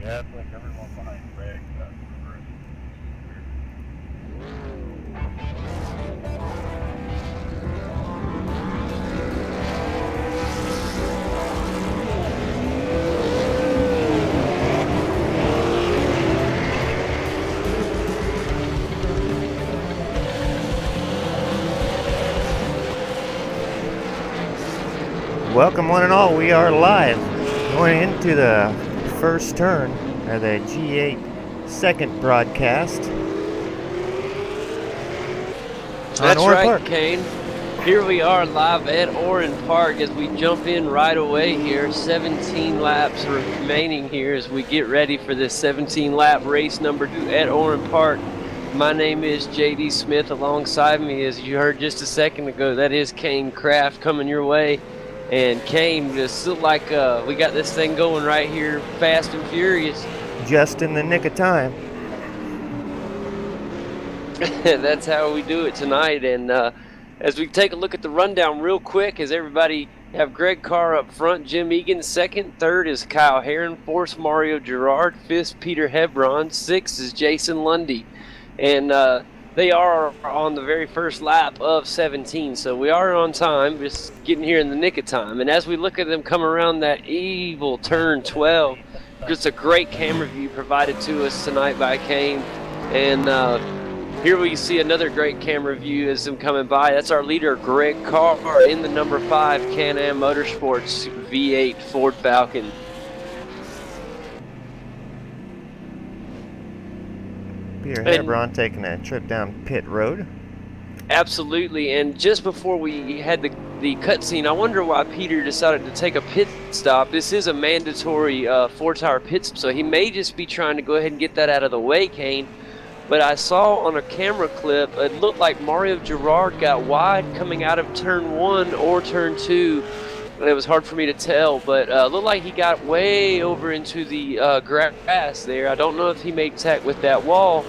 Yeah, it's like everyone behind Greg. Welcome one and all, we are live, going into the first turn of the G8 second broadcast on That's Oran right, Park. Kane. Here we are live at Oran Park as we jump in right away here. 17 laps remaining here as we get ready for this 17-lap race number 2 at Oran Park. My name is JD Smith. Alongside me, as you heard just a second ago, that is Kane Kraft coming your way. And Kane, just look like we got this thing going right here, fast and furious. Just in the nick of time. That's how we do it tonight. And as we take a look at the rundown real quick, as everybody have Greg Carr up front, Jim Egan second, third is Kyle Herron, fourth Mario Gerard, fifth Peter Hebron, sixth is Jason Lundy. And they are on the very first lap of 17, so we are on time, just getting here in the nick of time. And as we look at them come around that evil turn 12, just a great camera view provided to us tonight by Kane. And here we see another great camera view as them coming by. That's our leader, Greg Carr, in the number 5 Can-Am Motorsports V8 Ford Falcon. Peter Hebron taking a trip down pit road. Absolutely, and just before we had the cutscene, I wonder why Peter decided to take a pit stop. This is a mandatory 4-tire pit stop, so he may just be trying to go ahead and get that out of the way, Kane. But I saw on a camera clip, it looked like Mario Gerard got wide coming out of turn 1 or turn 2. It was hard for me to tell, but it looked like he got way over into the grass there. I don't know if he made contact with that wall.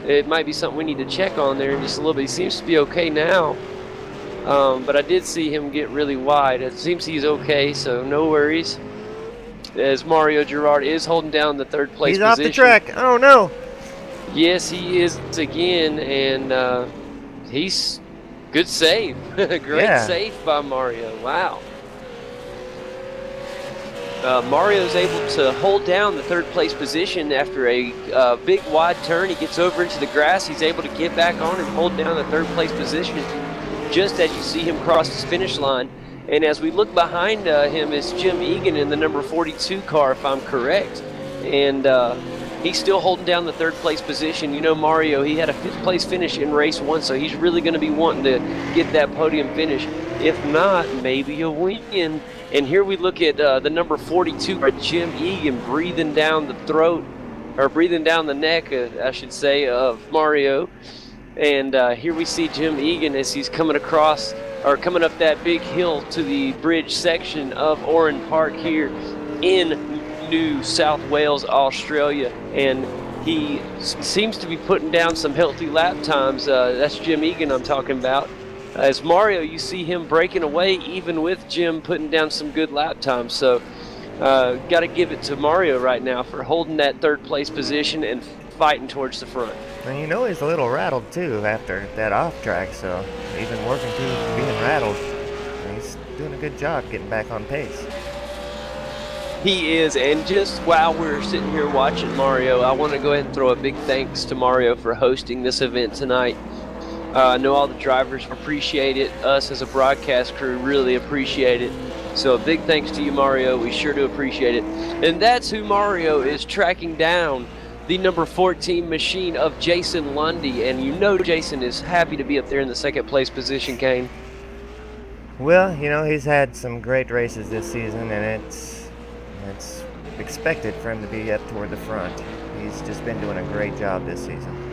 It might be something we need to check on there in just a little bit. He seems to be okay now, but I did see him get really wide. It seems he's okay, so no worries. As Mario Gerard is holding down the third place position. He's off the track. Oh no! Yes, he is again, and he's good save. Great save by Mario. Wow. Mario's able to hold down the third place position after a big wide turn. He gets over into the grass. He's able to get back on and hold down the third place position just as you see him cross his finish line. And as we look behind him is Jim Egan in the number 42 car, if I'm correct. And he's still holding down the third place position. You know, Mario, he had a 5th place finish in race 1, so he's really going to be wanting to get that podium finish. If not, maybe a win. And here we look at the number 42, Jim Egan, breathing down the throat, or breathing down the neck, I should say, of Mario. And here we see Jim Egan as he's coming across, or coming up that big hill to the bridge section of Oran Park here in New South Wales, Australia. And he seems to be putting down some healthy lap times. That's Jim Egan I'm talking about. As Mario, you see him breaking away even with Jim putting down some good lap times. So got to give it to Mario right now for holding that third place position and fighting towards the front. And you know he's a little rattled too after that off track, so even working through being rattled, he's doing a good job getting back on pace. He is, and just while we're sitting here watching Mario, I want to go ahead and throw a big thanks to Mario for hosting this event tonight. I know all the drivers appreciate it. Us as a broadcast crew really appreciate it. So a big thanks to you, Mario. We sure do appreciate it. And that's who Mario is tracking down, the number 14 machine of Jason Lundy. And you know Jason is happy to be up there in the second place position, Kane. Well, you know, he's had some great races this season, and it's expected for him to be up toward the front. He's just been doing a great job this season.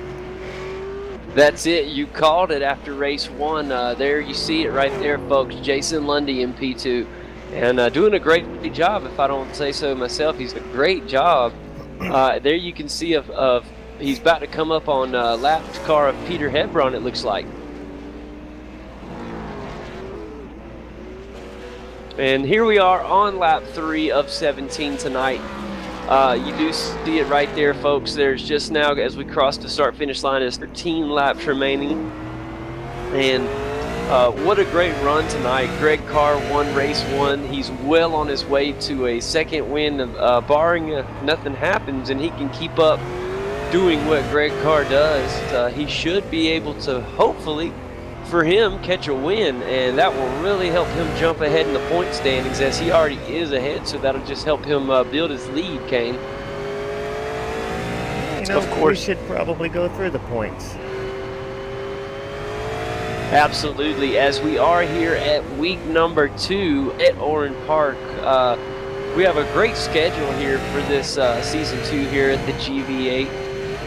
That's it. You called it after race 1. There you see it right there, folks. Jason Lundy in P2. And doing a great job, if I don't say so myself. He's a great job. There you can see of he's about to come up on lap car of Peter Hebron, it looks like. And here we are on lap 3 of 17 tonight. You do see it right there, folks. There's just now, as we cross the start-finish line, is 13 laps remaining. And what a great run tonight. Greg Carr won race 1. He's well on his way to a second win, barring nothing happens, and he can keep up doing what Greg Carr does. He should be able to, hopefully, for him, catch a win, and that will really help him jump ahead in the point standings, as he already is ahead, so that'll just help him build his lead, Kane. Of course, we should probably go through the points. Absolutely, as we are here at week number 2 at Oran Park. We have a great schedule here for this season 2 here at the GV8,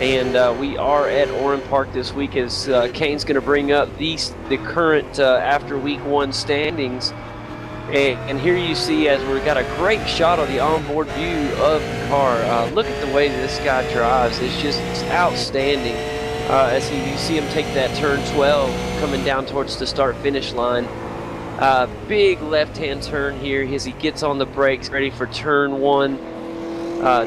and we are at Oran Park this week as Kane's going to bring up the current after week 1 standings. And here you see, as we've got a great shot of the onboard view of the car. Look at the way this guy drives. It's just outstanding. As you see him take that turn 12 coming down towards the start-finish line. Big left-hand turn here as he gets on the brakes, ready for turn 1.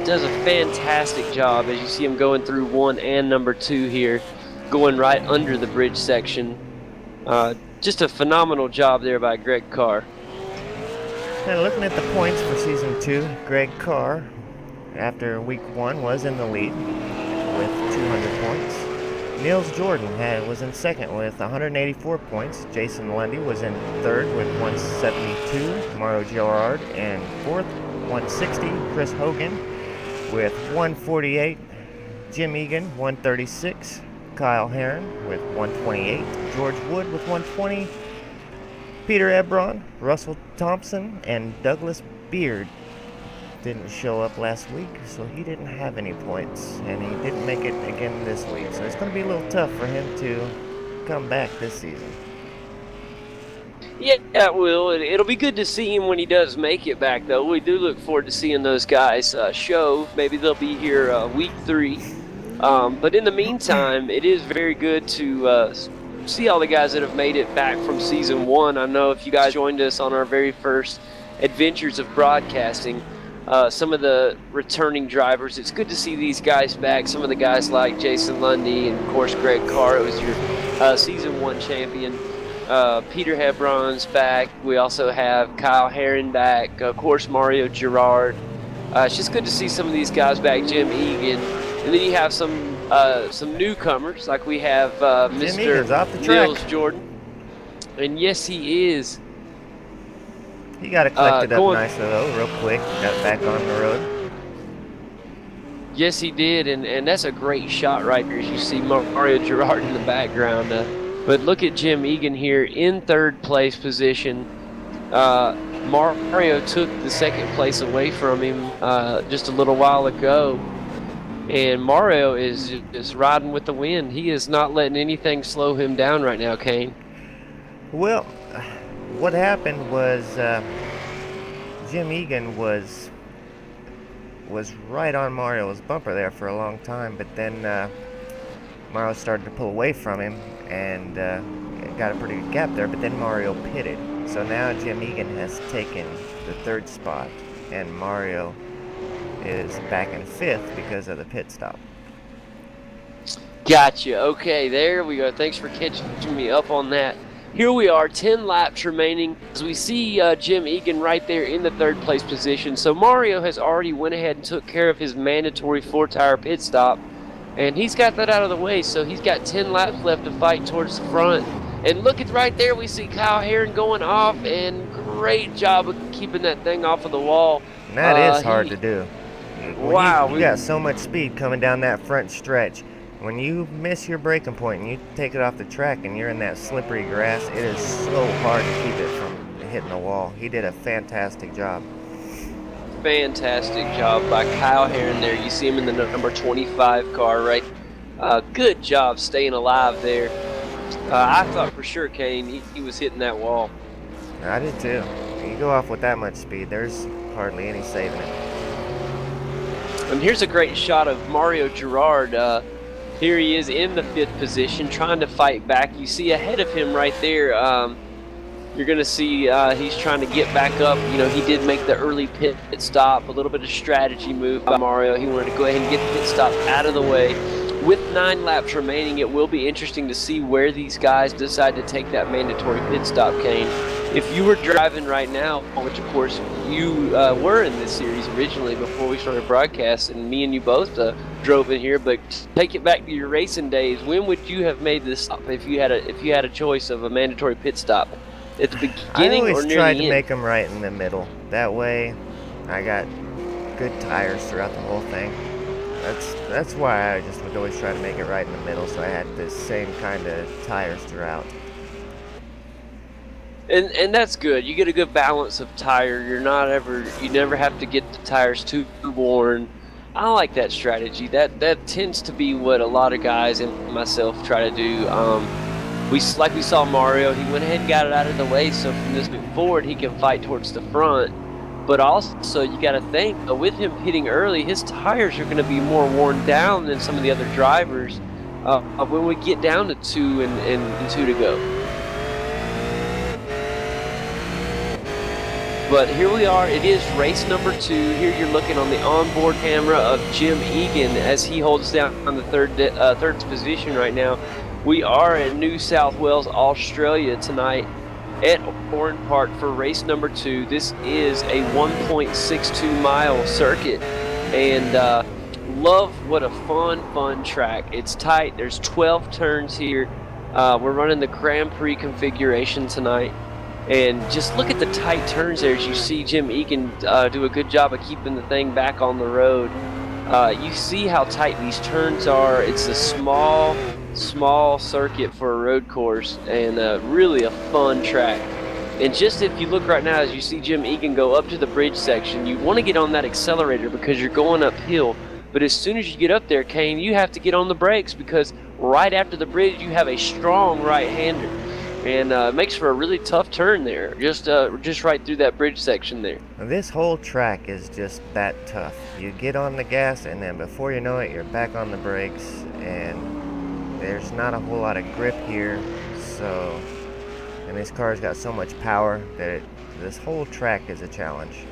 Does a fantastic job as you see him going through 1 and number 2 here, going right under the bridge section. Just a phenomenal job there by Greg Carr. And looking at the points for season 2, Greg Carr, after week 1, was in the lead with 200 points. Niels Jordan was in second with 184 points. Jason Lundy was in third with 172. Mario Gerard in fourth, 160. Chris Hogan with 148. Jim Egan, 136. Kyle Herron with 128. George Wood with 120. Peter Ebron, Russell Thompson, and Douglas Beard didn't show up last week, so he didn't have any points, and he didn't make it again this week. So it's going to be a little tough for him to come back this season. Yeah, it will. It'll be good to see him when he does make it back, though. We do look forward to seeing those guys show. Maybe they'll be here week 3. But in the meantime, it is very good to see all the guys that have made it back from season 1. I know if you guys joined us on our very first adventures of broadcasting, some of the returning drivers, it's good to see these guys back. Some of the guys like Jason Lundy and, of course, Greg Carr, who was your season 1 champion. Peter Hebron's back. We also have Kyle Herron back. Of course, Mario Gerard. It's just good to see some of these guys back. Jim Egan. And then you have some newcomers, like we have Mr. Niels Jordan. And yes, he is. He got it collected up nicely, though, real quick. Got it back on the road. Yes, he did, and that's a great shot right there. As you see Mario Gerard in the background. But look at Jim Egan here in third place position. Mario took the second place away from him just a little while ago. And Mario is just riding with the wind. He is not letting anything slow him down right now, Kane. Well, what happened was Jim Egan was right on Mario's bumper there for a long time, but then Mario started to pull away from him and got a pretty good gap there, but then Mario pitted. So now Jim Egan has taken the third spot, and Mario is back in fifth because of the pit stop. Gotcha. Okay, there we go. Thanks for catching me up on that. Here we are, 10 laps remaining. As we see Jim Egan right there in the third place position. So Mario has already went ahead and took care of his mandatory 4-tire pit stop. And he's got that out of the way, so he's got 10 laps left to fight towards the front. And look at right there, we see Kyle Herron going off, and great job of keeping that thing off of the wall. And that is hard to do. Wow. You got so much speed coming down that front stretch. When you miss your braking point and you take it off the track and you're in that slippery grass, it is so hard to keep it from hitting the wall. He did a fantastic job. Fantastic job by Kyle Herron there. You see him in the number 25 car, right? Good job staying alive there. I thought for sure, Kane, he was hitting that wall. I did too. You go off with that much speed, there's hardly any saving it. And here's a great shot of Mario Gerard. Here he is in the fifth position, trying to fight back. You see ahead of him right there, You're going to see he's trying to get back up. You know, he did make the early pit stop, a little bit of strategy move by Mario. He wanted to go ahead and get the pit stop out of the way. With 9 laps remaining, it will be interesting to see where these guys decide to take that mandatory pit stop, Kane. If you were driving right now, which of course you were in this series originally before we started broadcast, and me and you both drove in here, but take it back to your racing days, when would you have made this stop if you had a choice of a mandatory pit stop? At the beginning or near the end? I always tried to make them right in the middle. That way, I got good tires throughout the whole thing. That's why I just would always try to make it right in the middle, so I had the same kind of tires throughout. And that's good. You get a good balance of tire. You never have to get the tires too worn. I like that strategy. That tends to be what a lot of guys and myself try to do. We saw Mario, he went ahead and got it out of the way, so from this point forward he can fight towards the front. But also you got to think, with him hitting early, his tires are going to be more worn down than some of the other drivers when we get down to 2 and 2 to go. But here we are, it is race number 2. Here you're looking on the onboard camera of Jim Egan as he holds down on the third position right now. We are in New South Wales, Australia tonight at Oran Park for race number 2. This is a 1.62 mile circuit, and love what a fun track. It's tight. There's 12 turns here. We're running the Grand Prix configuration tonight, and just look at the tight turns there as you see Jim Egan do a good job of keeping the thing back on the road. You see how tight these turns are. It's a small circuit for a road course, and really a fun track. And just if you look right now, as you see Jim Egan go up to the bridge section, you want to get on that accelerator because you're going uphill. But as soon as you get up there, Kane, you have to get on the brakes because right after the bridge you have a strong right-hander, and it makes for a really tough turn there, just right through that bridge section there. This whole track is just that tough. You get on the gas, and then before you know it, you're back on the brakes, and there's not a whole lot of grip here, and this car's got so much power that this whole track is a challenge.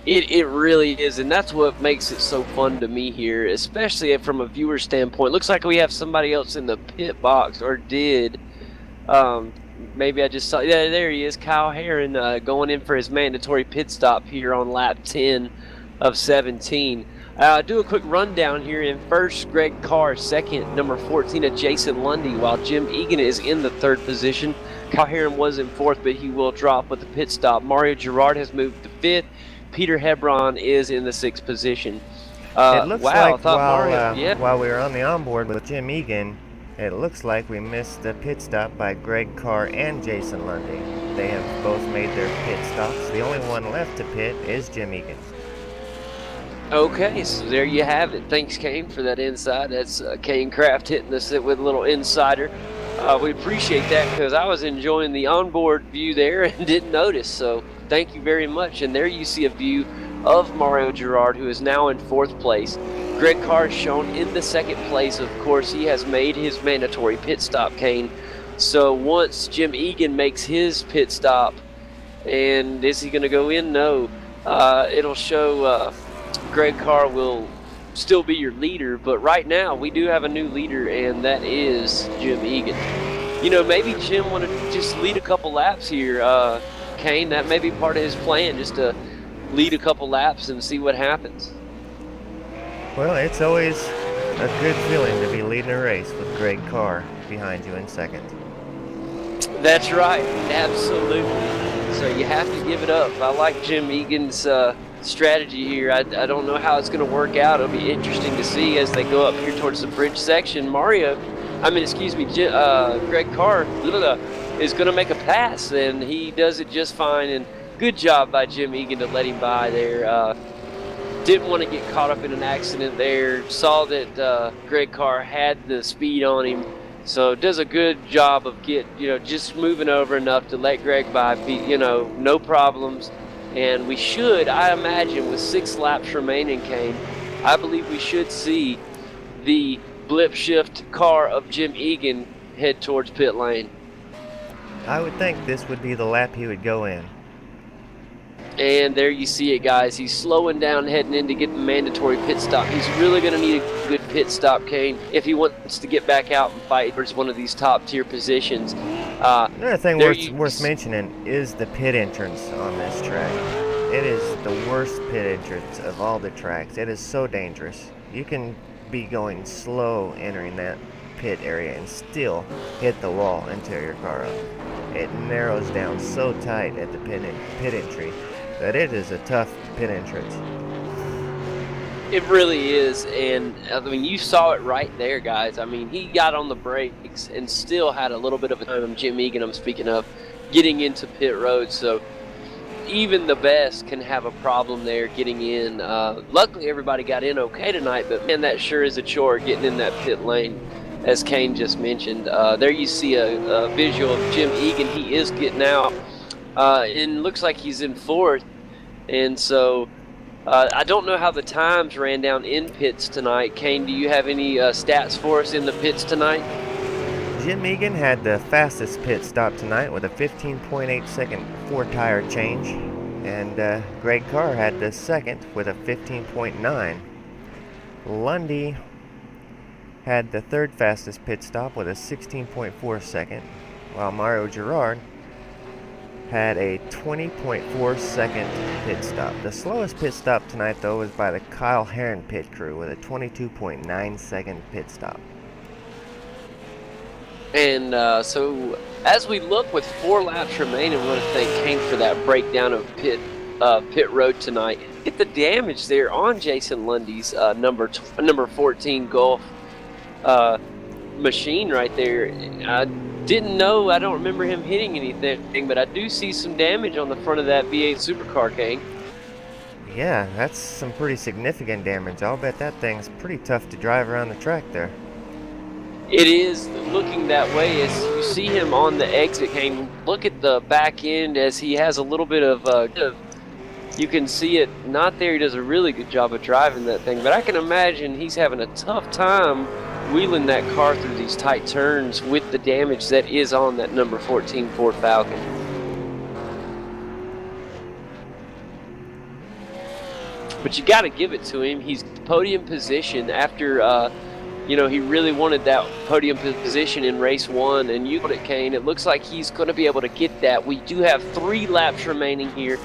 It really is, and that's what makes it so fun to me here, especially from a viewer standpoint. Looks like we have somebody else in the pit box, or did. Maybe I just saw, yeah, there he is, Kyle Herron, going in for his mandatory pit stop here on lap 10 of 17. Do a quick rundown here. In first, Greg Carr. Second, number 14, Jason Lundy, while Jim Egan is in the 3rd position. Kyle Herron was in 4th, but he will drop with the pit stop. Mario Girard has moved to 5th. Peter Hebron is in the 6th position. It looks like Mario, while we were on the onboard with Jim Egan, it looks like we missed the pit stop by Greg Carr and Jason Lundy. They have both made their pit stops. The only one left to pit is Jim Egan. Okay, so there you have it. Thanks, Kane, for that insight. That's Kane Kraft hitting us with a little insider. We appreciate that because I was enjoying the onboard view there and didn't notice. So thank you very much. And there you see a view of Mario Girard, who is now in 4th place. Greg Carr is shown in the 2nd place. Of course, he has made his mandatory pit stop, Kane. So once Jim Egan makes his pit stop, and is he going to go in? No. It'll show Greg Carr will still be your leader, but right now we do have a new leader, and that is Jim Egan. You know, maybe Jim wanted to just lead a couple laps here, Kane. That may be part of his plan, just to lead a couple laps and see what happens. Well, it's always a good feeling to be leading a race with Greg Carr behind you in 2nd. That's right, absolutely. So you have to give it up. I like Jim Egan's strategy here. I don't know how it's going to work out. It'll be interesting to see as they go up here towards the bridge section. Greg Carr is going to make a pass, and he does it just fine. And good job by Jim Egan to let him by there. Didn't want to get caught up in an accident there. Saw that Greg Carr had the speed on him, so does a good job of just moving over enough to let Greg by. No problems. And we should, I imagine, with 6 laps remaining, Kane, I believe we should see the blip shift car of Jim Egan head towards pit lane. I would think this would be the lap he would go in. And there you see it, guys. He's slowing down, heading in to get the mandatory pit stop. He's really going to need a good pit stop, Kane, if he wants to get back out and fight for one of these top-tier positions. Another thing worth mentioning is the pit entrance on this track. It is the worst pit entrance of all the tracks. It is so dangerous. You can be going slow entering that pit area and still hit the wall and tear your car up. It narrows down so tight at the pit entry that it is a tough pit entrance. It really is, and I mean, you saw it right there, guys. I mean, he got on the brakes and still had a little bit of a time. Jim Egan, I'm speaking of, getting into pit road. So even the best can have a problem there getting in. Luckily, everybody got in okay tonight, but man, that sure is a chore getting in that pit lane, as Kane just mentioned. There you see a visual of Jim Egan. He is getting out, and looks like he's in fourth. And so I don't know how the times ran down in pits tonight. Kane, do you have any stats for us in the pits tonight? Jim Egan had the fastest pit stop tonight with a 15.8 second 4-tire change, and Greg Carr had the second with a 15.9. Lundy had the third fastest pit stop with a 16.4 second, while Mario Girard had a 20.4 second pit stop. The slowest pit stop tonight, though, was by the Kyle Herron pit crew with a 22.9 second pit stop. And so as we look with 4 laps remaining, I want to thank Kane for that breakdown of pit road tonight. Get the damage there on Jason Lundy's number 14 Golf machine right there. I didn't know, I don't remember him hitting anything, but I do see some damage on the front of that V8 supercar, Kane. Yeah, that's some pretty significant damage. I'll bet that thing's pretty tough to drive around the track there. It is looking that way as you see him on the exit, Kane. Look at the back end as he has a little bit of, you can see it not there. He does a really good job of driving that thing, but I can imagine he's having a tough time wheeling that car through these tight turns with the damage that is on that number 14 Ford Falcon. But you got to give it to him. He's podium position after, he really wanted that podium position in race 1, and you put it, Kane. It looks like he's going to be able to get that. We do have 3 laps remaining here.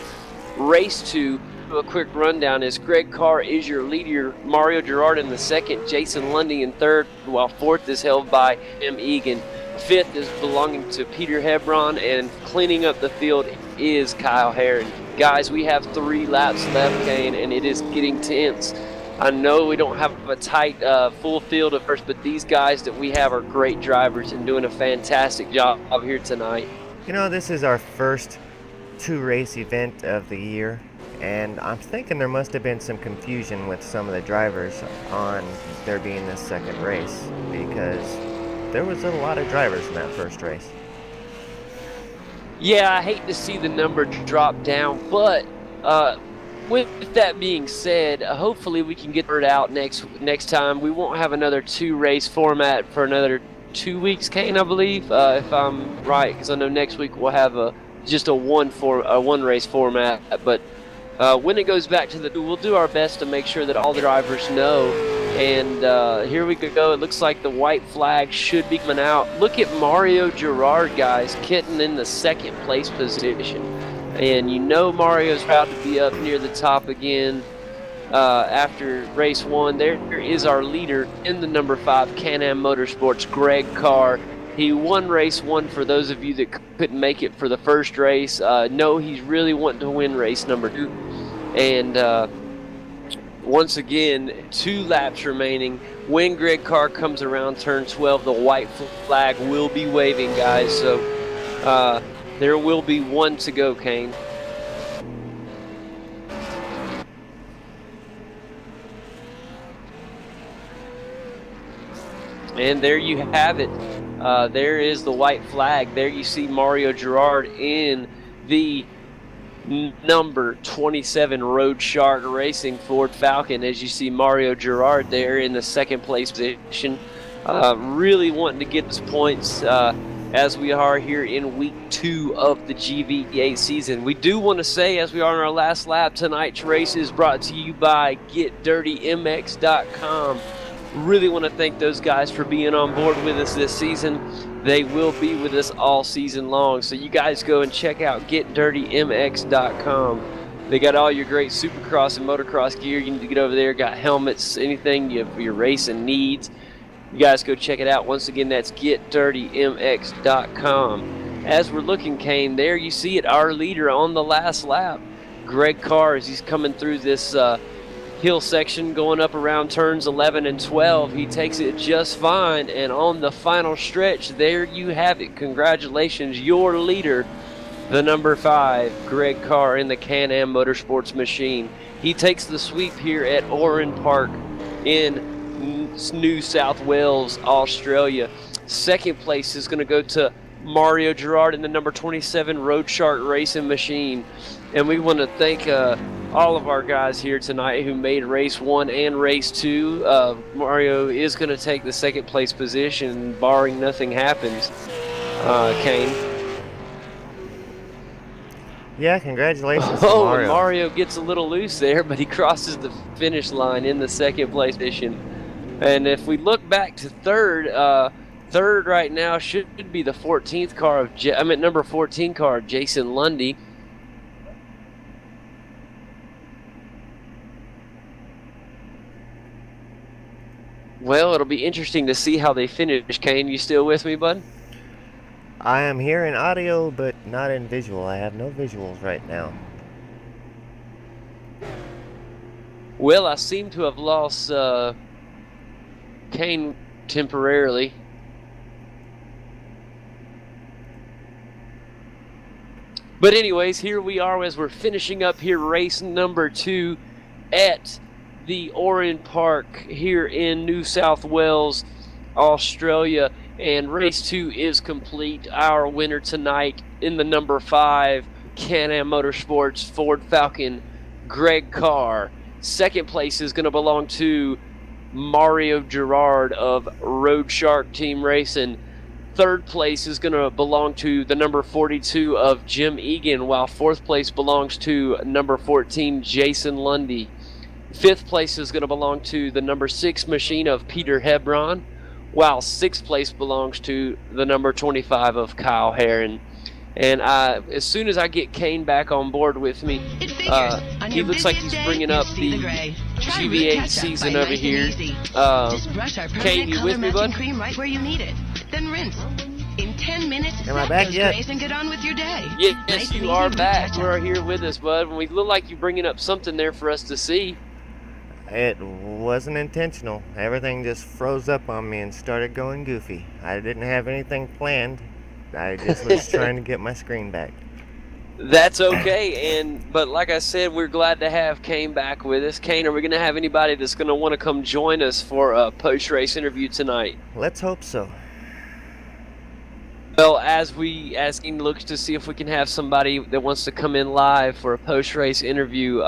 Race 2. A quick rundown is Greg Carr is your leader, Mario Girard in the second, Jason Lundy in third, while fourth is held by Jim Egan. Fifth is belonging to Peter Hebron, and cleaning up the field is Kyle Herron. Guys, we have 3 laps left, Kane, and it is getting tense. I know we don't have a tight full field at first, but these guys that we have are great drivers and doing a fantastic job here tonight. You know, this is our first 2-race event of the year, and I'm thinking there must have been some confusion with some of the drivers on there being this second race, because there was a lot of drivers in that first race. Yeah, I hate to see the number drop down, but with that being said, hopefully we can get it out next time. We won't have another 2-race format for another 2 weeks, Kane, I believe, if I'm right, because I know next week we'll have just a one race format. But when it goes back to we'll do our best to make sure that all the drivers know. And here we go. It looks like the white flag should be coming out. Look at Mario Girard, guys, getting in the second place position. And you know Mario's proud to be up near the top again after race 1. There is our leader in the number 5 Can-Am Motorsports, Greg Carr. He won race 1 for those of you that couldn't make it for the first race. No, he's really wanting to win race number 2. And once again, 2 laps remaining. When Greg Carr comes around turn 12, the white flag will be waving, guys. So there will be 1 to go, Kane. And there you have it. There is the white flag. There you see Mario Girard in the number 27 Road Shark Racing Ford Falcon. As you see Mario Girard there in the second place position. Really wanting to get those points as we are here in week 2 of the GV8 season. We do want to say, as we are in our last lap, tonight's race is brought to you by GetDirtyMX.com. Really want to thank those guys for being on board with us this season. They will be with us all season long. So you guys go and check out GetDirtyMX.com. They got all your great supercross and motocross gear. You need to get over there. Got helmets, anything your racing needs. You guys go check it out. Once again, that's GetDirtyMX.com. As we're looking, Kane, there you see it, our leader on the last lap, Greg Carr, as he's coming through this hill section, going up around turns 11 and 12. He takes it just fine, and on the final stretch, there you have it. Congratulations, your leader, the number 5, Greg Carr in the Can-Am Motorsports machine. He takes the sweep here at Oran Park in New South Wales, Australia. Second place is going to go to Mario Gerard in the number 27 Road Shark Racing machine. And we want to thank all of our guys here tonight who made race 1 and race 2. Mario is going to take the second place position, barring nothing happens. Kane. Yeah, congratulations to Oh, Mario. and Mario gets a little loose there, but he crosses the finish line in the second place position. And if we look back to third, third right now should be the 14th car of number 14 car of Jason Lundy. Well, it'll be interesting to see how they finish. Kane, you still with me, bud? I am here in audio, but not in visual. I have no visuals right now. Well, I seem to have lost Kane temporarily. But anyways, here we are as we're finishing up here race number 2 at the Oran Park here in New South Wales, Australia. And race 2 is complete. Our winner tonight in the number 5 Can-Am Motorsports Ford Falcon, Greg Carr. Second place is going to belong to Mario Gerard of Road Shark Team Racing. Third place is going to belong to the number 42 of Jim Egan, while fourth place belongs to number 14 Jason Lundy. Fifth place is going to belong to the number 6 machine of Peter Hebron, while sixth place belongs to the number 25 of Kyle Herron. And as soon as I get Kane back on board with me, he looks like he's bringing up the GV8 season over here. Kane, you with me, bud? Cream right where you need it. Then rinse. In 10 minutes, Am I back yet? And get on with your day. Yes, Nice you and are easy. back. We're here with us, bud. We look like you're bringing up something there for us to see. It wasn't intentional. Everything just froze up on me and started going goofy. I didn't have anything planned. I just was trying to get my screen back. That's okay, but like I said, we're glad to have Kane back with us. Kane, are we going to have anybody that's going to want to come join us for a post-race interview tonight? Let's hope so. Well, as Kane looks to see if we can have somebody that wants to come in live for a post-race interview,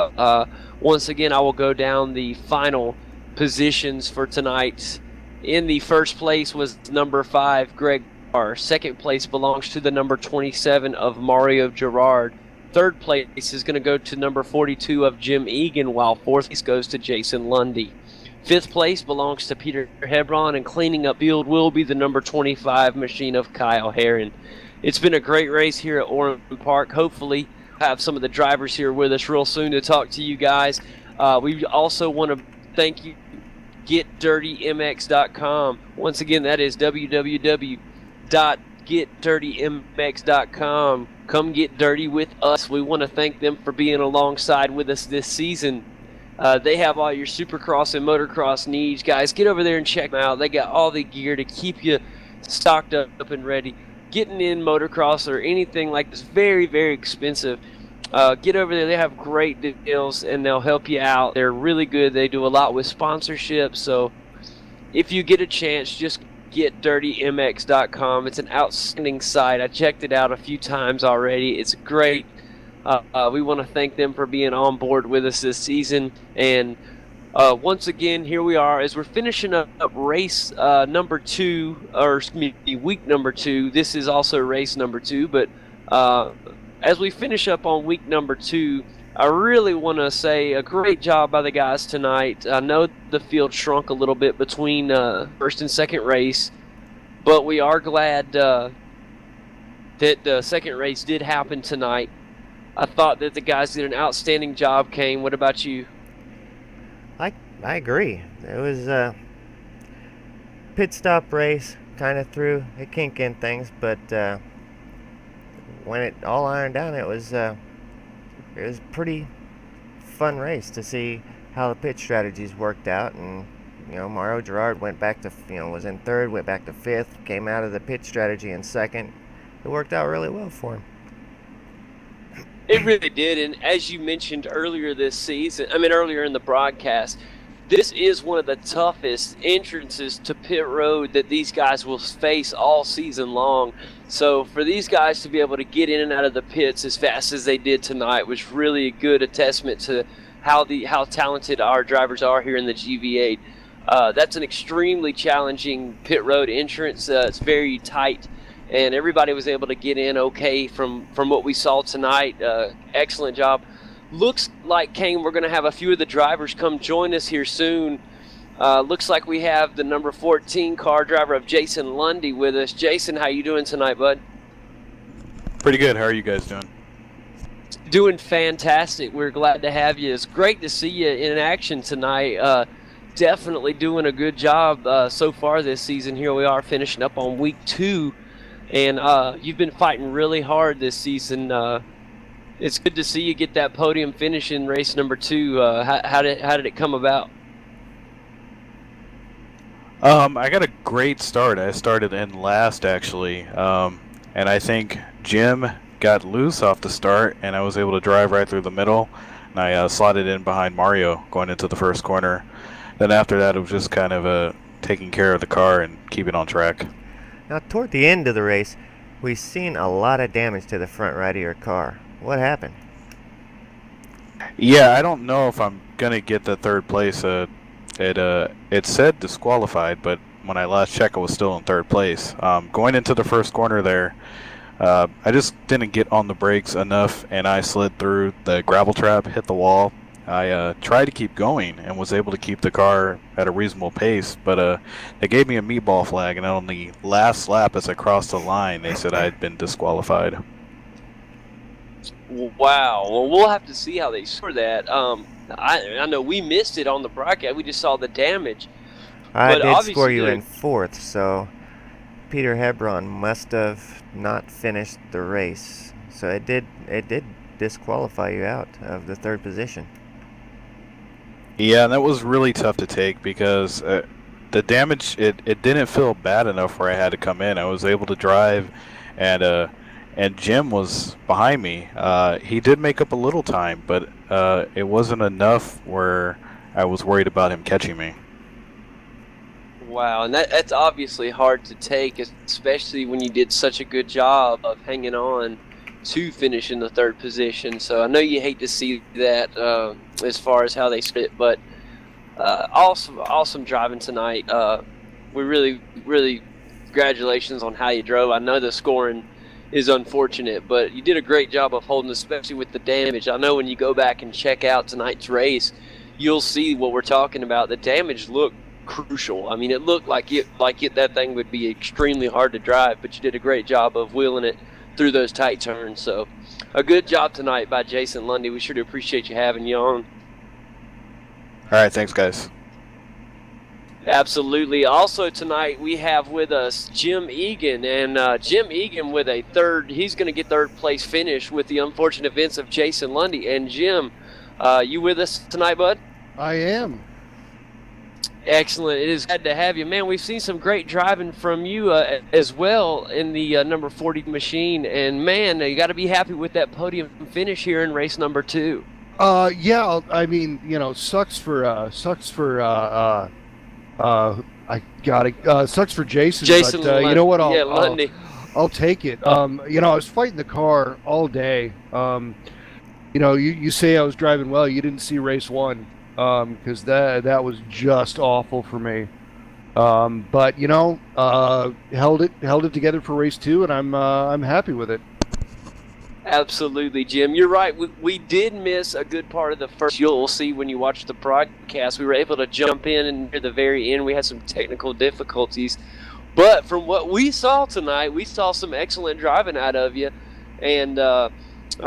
once again, I will go down the final positions for tonight. In the first place was number 5, Greg Carr. Second place belongs to the number 27 of Mario Gerard. Third place is going to go to number 42 of Jim Egan, while fourth place goes to Jason Lundy. Fifth place belongs to Peter Hebron, and cleaning up field will be the number 25 machine of Kyle Herron. It's been a great race here at Oran Park. Hopefully have some of the drivers here with us real soon to talk to you guys. We also want to thank you, GetDirtyMX.com. Once again, that is www.GetDirtyMX.com. Come get dirty with us. We want to thank them for being alongside with us this season. They have all your supercross and motocross needs. Guys, get over there and check them out. They got all the gear to keep you stocked up and ready. Getting in motocross or anything like this, very, very expensive. Get over there. They have great deals, and they'll help you out. They're really good. They do a lot with sponsorships. So if you get a chance, just GetDirtyMX.com. It's an outstanding site. I checked it out a few times already. It's great. We want to thank them for being on board with us this season, and Once again, here we are as we're finishing up race number 2, or excuse me, week number 2. This is also race number 2, but as we finish up on week number 2, I really want to say a great job by the guys tonight. I know the field shrunk a little bit between first and second race, but we are glad that the second race did happen tonight. I thought that the guys did an outstanding job. Kane, what about you? I agree. It was a pit stop race, kind of threw a kink in things, but when it all ironed out, it was a pretty fun race to see how the pit strategies worked out. And Mario Gerard went back to was in third, went back to fifth, came out of the pit strategy in second. It worked out really well for him. It really did, and as you mentioned earlier earlier in the broadcast, this is one of the toughest entrances to pit road that these guys will face all season long. So for these guys to be able to get in and out of the pits as fast as they did tonight was really a good testament to how talented our drivers are here in the GV8. That's an extremely challenging pit road entrance. It's very tight, and everybody was able to get in okay from what we saw tonight. Excellent job. Looks like, Kane, we're going to have a few of the drivers come join us here soon. Looks like we have the number 14 car driver of Jason Lundy with us. Jason, how you doing tonight, bud? Pretty good. How are you guys doing? Doing fantastic. We're glad to have you. It's great to see you in action tonight. Definitely doing a good job so far this season. Here we are finishing up on week 2, and you've been fighting really hard this season. It's good to see you get that podium finish in race number 2. How did it come about? I got a great start. I started in last, actually, and I think Jim got loose off the start, and I was able to drive right through the middle, and I slotted in behind Mario going into the first corner. Then after that, it was just kind of taking care of the car and keeping on track. Now, toward the end of the race, we've seen a lot of damage to the front right of your car. What happened? Yeah, I don't know if I'm gonna get the third place. It said disqualified, but when I last checked, I was still in third place. Going into the first corner there, I just didn't get on the brakes enough, and I slid through the gravel trap, hit the wall. I tried to keep going and was able to keep the car at a reasonable pace, but they gave me a meatball flag, and on the last lap as I crossed the line, they said I had been disqualified. Wow. Well, we'll have to see how they score that. I know we missed it on the broadcast. We just saw the damage. I did score you in fourth, so Peter Hebron must have not finished the race. So it did disqualify you out of the third position. Yeah, and that was really tough to take because the damage, it didn't feel bad enough where I had to come in. I was able to drive, and Jim was behind me. He did make up a little time, but it wasn't enough where I was worried about him catching me. Wow, and that's obviously hard to take, especially when you did such a good job of hanging on to finish in the third position. So I know you hate to see that as far as how they split, but awesome driving tonight. We really congratulations on how you drove. I know the scoring is unfortunate, but you did a great job of holding, especially with the damage. I know when you go back and check out tonight's race, you'll see what we're talking about. The damage looked crucial. I mean, it looked like that thing would be extremely hard to drive, but you did a great job of wheeling it through those tight turns. So a good job tonight by Jason Lundy. We sure do appreciate you having you on. All right, thanks, guys. Absolutely. Also tonight we have with us Jim Egan, and Jim Egan with a third. He's going to get third place finish with the unfortunate events of Jason Lundy. And Jim, you with us tonight, bud? I am. Excellent. It is glad to have you, man. We've seen some great driving from you as well in the number 40 machine, and man, you got to be happy with that podium finish here in race number 2. Yeah. I mean, sucks for sucks for Jason. Jason, but you know what? Lundy. I'll take it. I was fighting the car all day. You say I was driving well. You didn't see race 1. because that was just awful for me. But held it together for race 2, and I'm happy with it. Absolutely, Jim. You're right. We did miss a good part of the first. You'll see when you watch the broadcast. We were able to jump in, and near the very end, we had some technical difficulties. But from what we saw tonight, we saw some excellent driving out of you. And I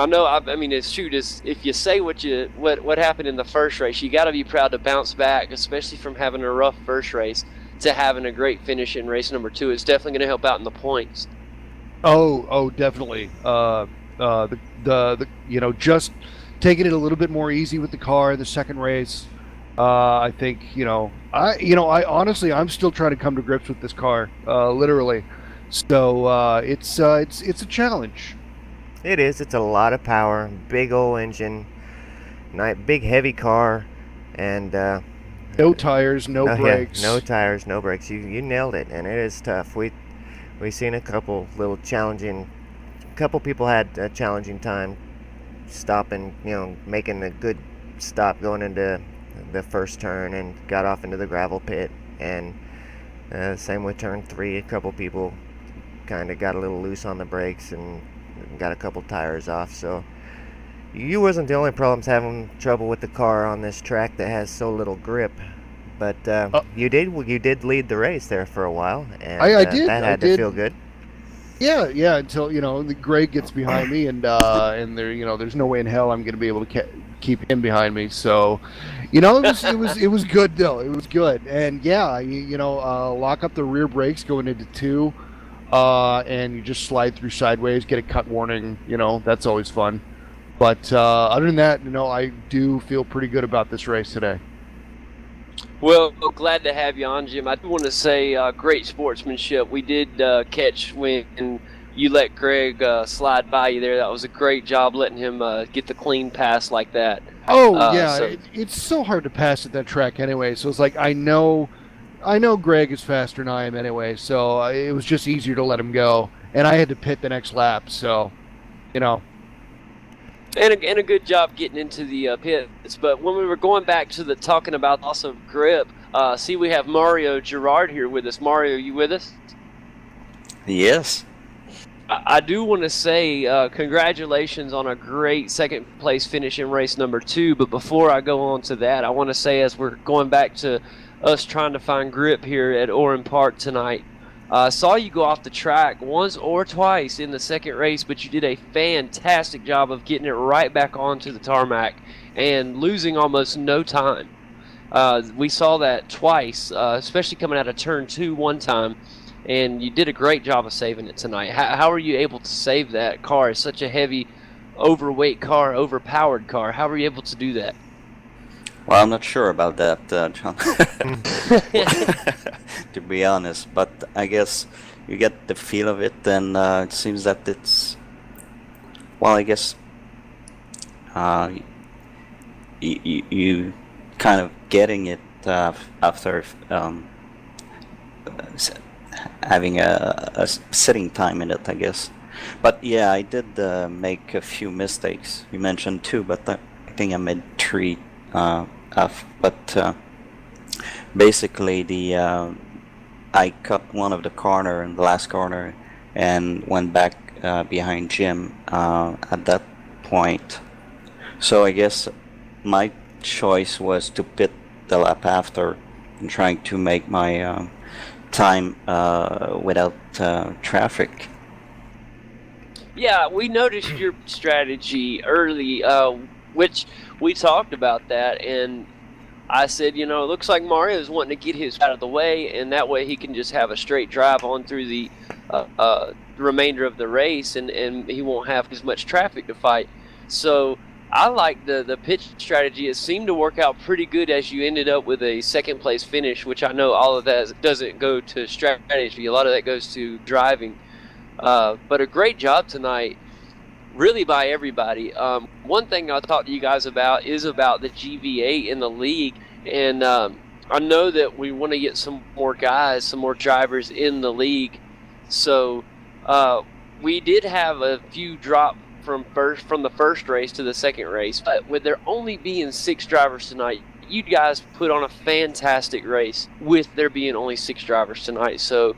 know, if you say what happened in the first race, you got to be proud to bounce back, especially from having a rough first race to having a great finish in race number 2. It's definitely going to help out in the points. Oh, definitely. Just taking it a little bit more easy with the car in the second race. I think I honestly I'm still trying to come to grips with this car, literally. So it's a challenge. It is. It's a lot of power, big old engine, big heavy car, and no tires, no brakes. Yeah, no tires, no brakes. You nailed it, and it is tough. We seen a couple people had a challenging time stopping, making a good stop going into the first turn and got off into the gravel pit. And same with turn 3, a couple people kind of got a little loose on the brakes and got a couple tires off. So you wasn't the only problems having trouble with the car on this track that has so little grip. But you did lead the race there for a while, and I did. That had to feel good. Yeah. Until the Greg gets behind me, and there's no way in hell I'm going to be able to keep him behind me. So, it was good though. It was good, and lock up the rear brakes going into 2, and you just slide through sideways, get a cut warning. That's always fun. But other than that, I do feel pretty good about this race today. Well, glad to have you on, Jim. I do want to say great sportsmanship. We did catch when you let Greg slide by you there. That was a great job letting him get the clean pass like that. Oh, yeah. It's so hard to pass at that track anyway. So it's like I know Greg is faster than I am anyway. So it was just easier to let him go. And I had to pit the next lap. So, And a good job getting into the pits. But when we were going back to talking about loss of grip, we have Mario Girard here with us. Mario, you with us? Yes. I do want to say congratulations on a great second place finish in race number 2. But before I go on to that, I want to say, as we're going back to us trying to find grip here at Oran Park tonight, I saw you go off the track once or twice in the second race, but you did a fantastic job of getting it right back onto the tarmac and losing almost no time. We saw that twice, especially coming out of turn 2 one time, and you did a great job of saving it tonight. How are you able to save that car? It's such a heavy, overweight car, overpowered car. How were you able to do that? Well, I'm not sure about that, John. To be honest, but I guess you get the feel of it, and it seems that it's. Well, I guess you kind of getting it after having a sitting time in it, I guess. But yeah, I did make a few mistakes. You mentioned 2, but I think I made 3. But basically, I cut one of the corner in the last corner and went back behind Jim at that point. So I guess my choice was to pit the lap after and trying to make my time without traffic. Yeah, we noticed your strategy early, which we talked about that, and I said, it looks like Mario's wanting to get his out of the way, and that way he can just have a straight drive on through the remainder of the race, and he won't have as much traffic to fight. So I like the pitch strategy. It seemed to work out pretty good as you ended up with a second place finish, which I know all of that doesn't go to strategy. A lot of that goes to driving. But a great job tonight, really, by everybody. One thing I'll talk to you guys about is about the GV8 in the league, and I know that we want to get some more guys, some more drivers in the league. So we did have a few drop from the first race to the second race, but with there only being 6 drivers tonight, you guys put on a fantastic race with there being only 6 drivers tonight. So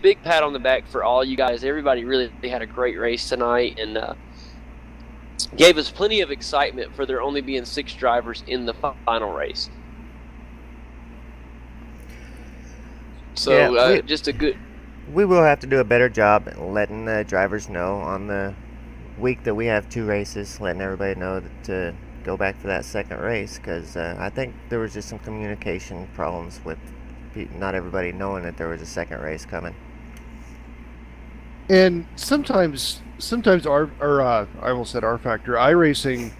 big pat on the back for all you guys. Everybody really had a great race tonight, and gave us plenty of excitement for there only being 6 drivers in the final race. So Yeah, just a good... We will have to do a better job letting the drivers know on the week that we have 2 races, letting everybody know to go back for that second race, because I think there was just some communication problems with not everybody knowing that there was a second race coming. And sometimes our I almost said R Factor iRacing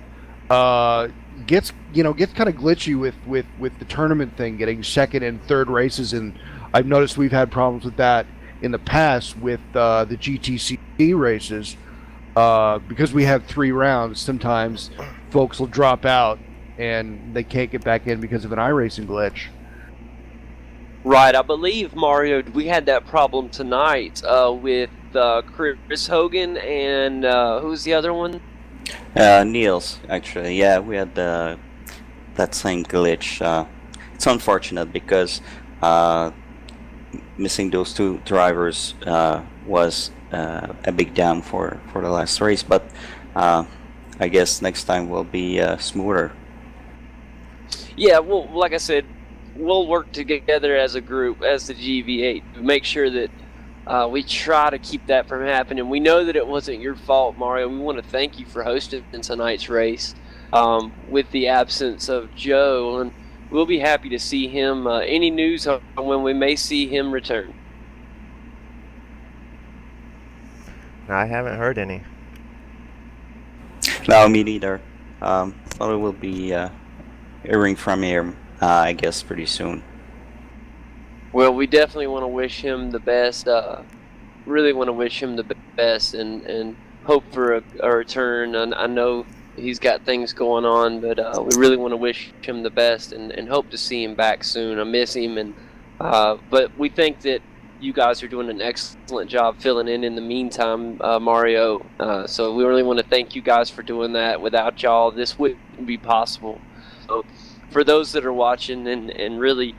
gets kind of glitchy with the tournament thing, getting second and third races, and I've noticed we've had problems with that in the past with the GTC races because we have 3 rounds. Sometimes folks will drop out and they can't get back in because of an iRacing glitch. Right, I believe, Mario, we had that problem tonight with Chris Hogan and who's the other one? Niels, actually. Yeah, we had that same glitch. It's unfortunate because missing those 2 drivers was a big down for the last race, but I guess next time will be smoother. Yeah, well, like I said, we'll work together as a group, as the GV8, to make sure that we try to keep that from happening. We know that it wasn't your fault, Mario. We want to thank you for hosting tonight's race with the absence of Joe, and we'll be happy to see him. Any news on when we may see him return? I haven't heard any. No, me neither. But it will be hearing from him, I guess, pretty soon. Well, we definitely want to wish him the best. Really want to wish him the best and hope for a return. And I know he's got things going on, but we really want to wish him the best and hope to see him back soon. I miss him, and but we think that you guys are doing an excellent job filling in the meantime, Mario. So we really want to thank you guys for doing that. Without y'all, this wouldn't be possible. So for those that are watching and really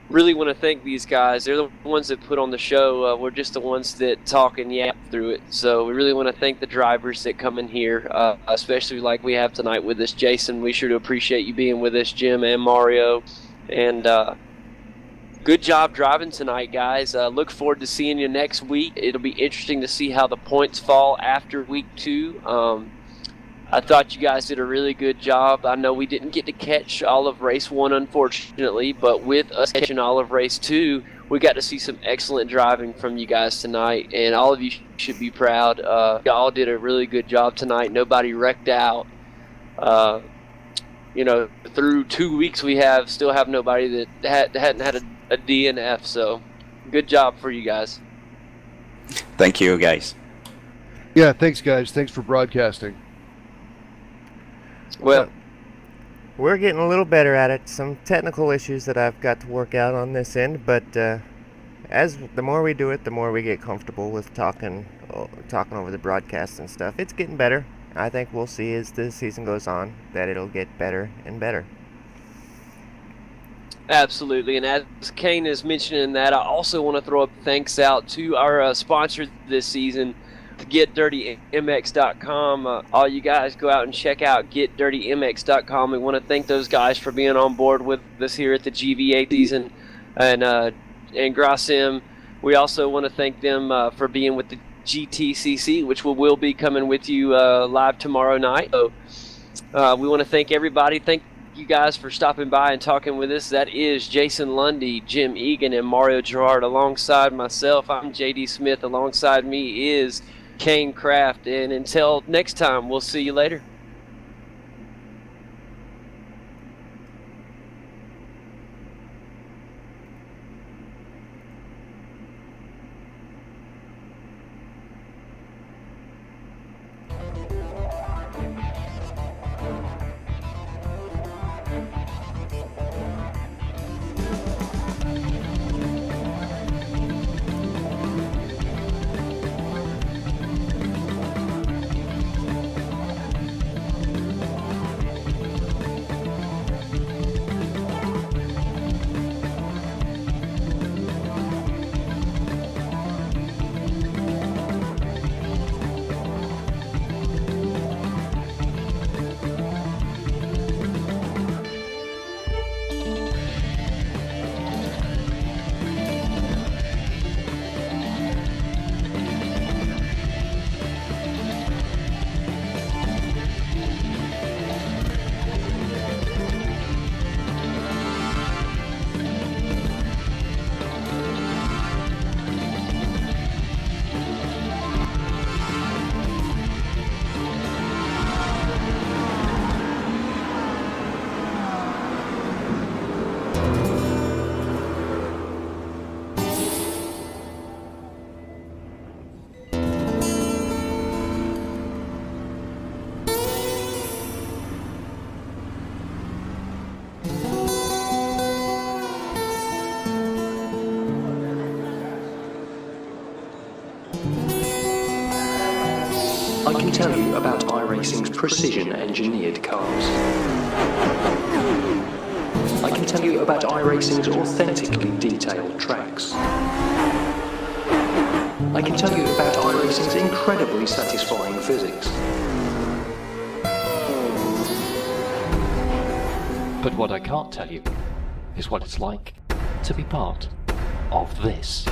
want to thank these guys. They're the ones that put on the show. We're just the ones that talk and yap through it. So we really want to thank the drivers that come in here, especially like we have tonight with us. Jason, we sure do appreciate you being with us, Jim and Mario. And good job driving tonight, guys. Look forward to seeing you next week. It'll be interesting to see how the points fall after week 2. I thought you guys did a really good job. I know we didn't get to catch all of race 1, unfortunately, but with us catching all of race 2, we got to see some excellent driving from you guys tonight, and all of you should be proud. Y'all did a really good job tonight. Nobody wrecked out. Through 2 weeks we still have nobody that hadn't had a DNF, so good job for you guys. Thank you, guys. Yeah, thanks, guys. Thanks for broadcasting. Well, we're getting a little better at it. Some technical issues that I've got to work out on this end, but as the more we do it, the more we get comfortable with talking over the broadcast and stuff. It's getting better. I think we'll see as the season goes on that it'll get better and better. absolutely, and as Kane is mentioning that, I also want to throw a thanks out to our sponsor this season, GetDirtyMX.com. All you guys go out and check out GetDirtyMX.com. We want to thank those guys for being on board with us here at the GV8 season and Grasim. We also want to thank them for being with the GTCC, which will be coming with you live tomorrow night. So we want to thank everybody. Thank you guys for stopping by and talking with us. That is Jason Lundy, Jim Egan, and Mario Gerard alongside myself. I'm JD Smith. Alongside me is Kane Kraft, and until next time, we'll see you later. can tell you about iRacing's precision-engineered cars. I can tell you about iRacing's authentically detailed tracks. I can tell you about iRacing's incredibly satisfying physics. But what I can't tell you is what it's like to be part of this.